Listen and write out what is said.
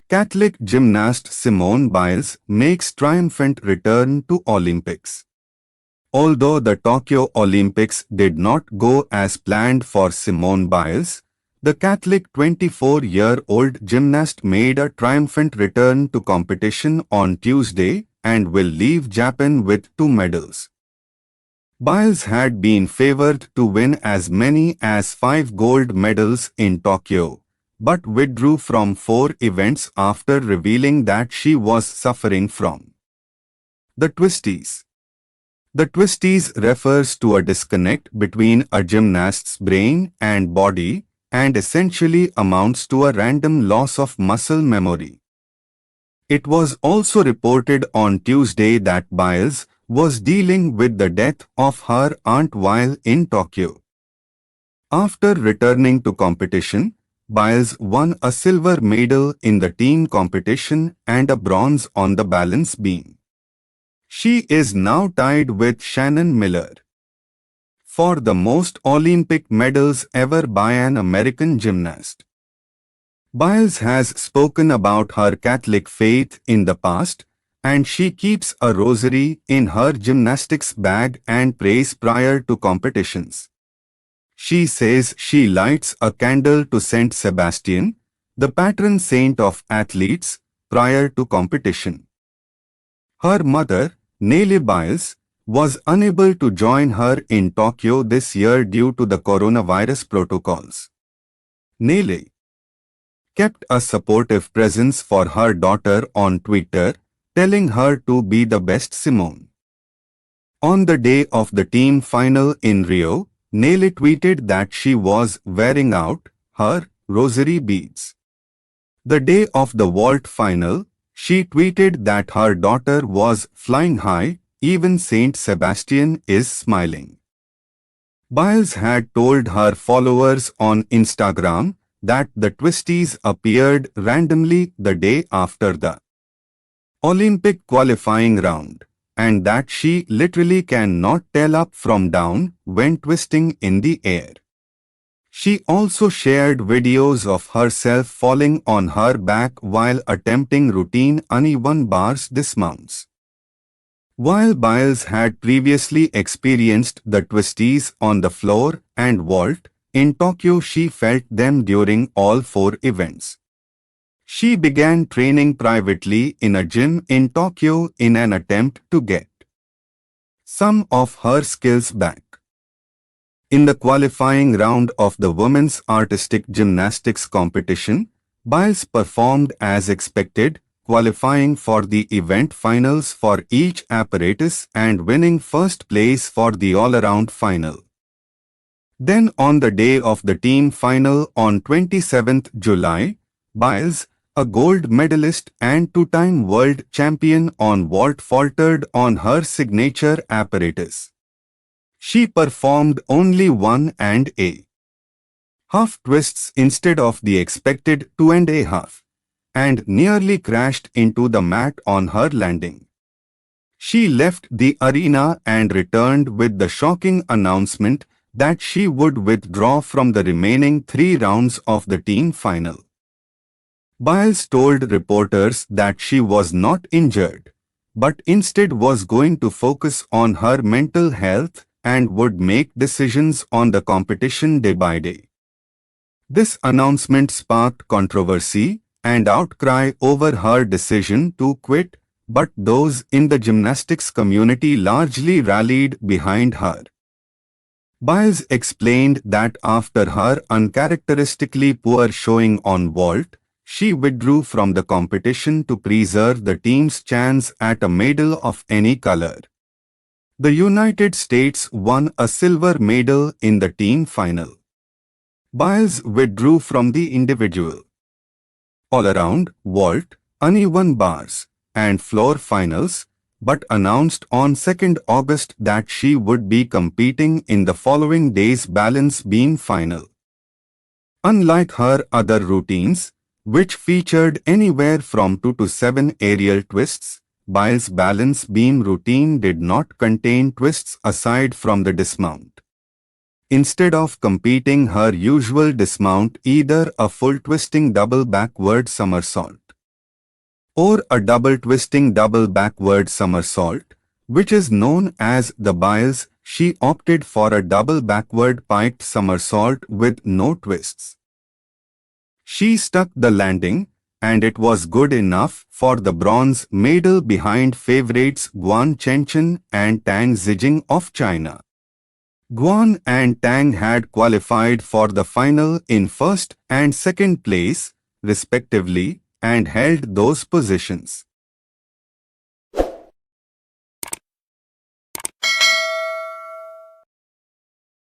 Catholic gymnast Simone Biles makes triumphant return to Olympics. Although the Tokyo Olympics did not go as planned for Simone Biles, the Catholic 24-year-old gymnast made a triumphant return to competition on Tuesday and will leave Japan with 2 medals. Biles had been favored to win as many as 5 gold medals in Tokyo, but withdrew from 4 events after revealing that she was suffering from the twisties. The twisties refers to a disconnect between a gymnast's brain and body and essentially amounts to a random loss of muscle memory. It was also reported on Tuesday that Biles was dealing with the death of her aunt while in Tokyo. After returning to competition, Biles won a silver medal in the team competition and a bronze on the balance beam. She is now tied with Shannon Miller for the most Olympic medals ever by an American gymnast. Biles has spoken about her Catholic faith in the past, and she keeps a rosary in her gymnastics bag and prays prior to competitions. She says she lights a candle to Saint Sebastian, the patron saint of athletes, prior to competition. Her mother, Nellie Biles, was unable to join her in Tokyo this year due to the coronavirus protocols. Nellie kept a supportive presence for her daughter on Twitter, telling her to be the best Simone. On the day of the team final in Rio, Nellie tweeted that she was wearing out her rosary beads. The day of the vault final, she tweeted that her daughter was flying high, even Saint Sebastian is smiling. Biles had told her followers on Instagram that the twisties appeared randomly the day after the Olympic qualifying round, and that she literally cannot tell up from down when twisting in the air. She also shared videos of herself falling on her back while attempting routine uneven bars dismounts. While Biles had previously experienced the twisties on the floor and vault, in Tokyo she felt them during all 4 events. She began training privately in a gym in Tokyo in an attempt to get some of her skills back. In the qualifying round of the women's artistic gymnastics competition, Biles performed as expected, qualifying for the event finals for each apparatus and winning first place for the all-around final. Then on the day of the team final on 27th July, Biles, a gold medalist and 2-time world champion on vault, faltered on her signature apparatus. She performed only 1.5 twists instead of the expected 2.5, and nearly crashed into the mat on her landing. She left the arena and returned with the shocking announcement that she would withdraw from the remaining 3 rounds of the team final. Biles told reporters that she was not injured, but instead was going to focus on her mental health and would make decisions on the competition day by day. This announcement sparked controversy and outcry over her decision to quit, but those in the gymnastics community largely rallied behind her. Biles explained that after her uncharacteristically poor showing on vault, she withdrew from the competition to preserve the team's chance at a medal of any color. The United States won a silver medal in the team final. Biles withdrew from the individual, all-around, vault, uneven bars, and floor finals, but announced on 2nd August that she would be competing in the following day's balance beam final. Unlike her other routines, which featured anywhere from 2 to 7 aerial twists, Biles' balance beam routine did not contain twists aside from the dismount. Instead of competing her usual dismount, either a full twisting double backward somersault or a double twisting double backward somersault, which is known as the Biles. She opted for a double backward piked somersault with no twists. She stuck the landing, and it was good enough for the bronze medal behind favorites Guan Chenchen and Tang Zijing of China. Guan and Tang had qualified for the final in first and second place, respectively, and held those positions.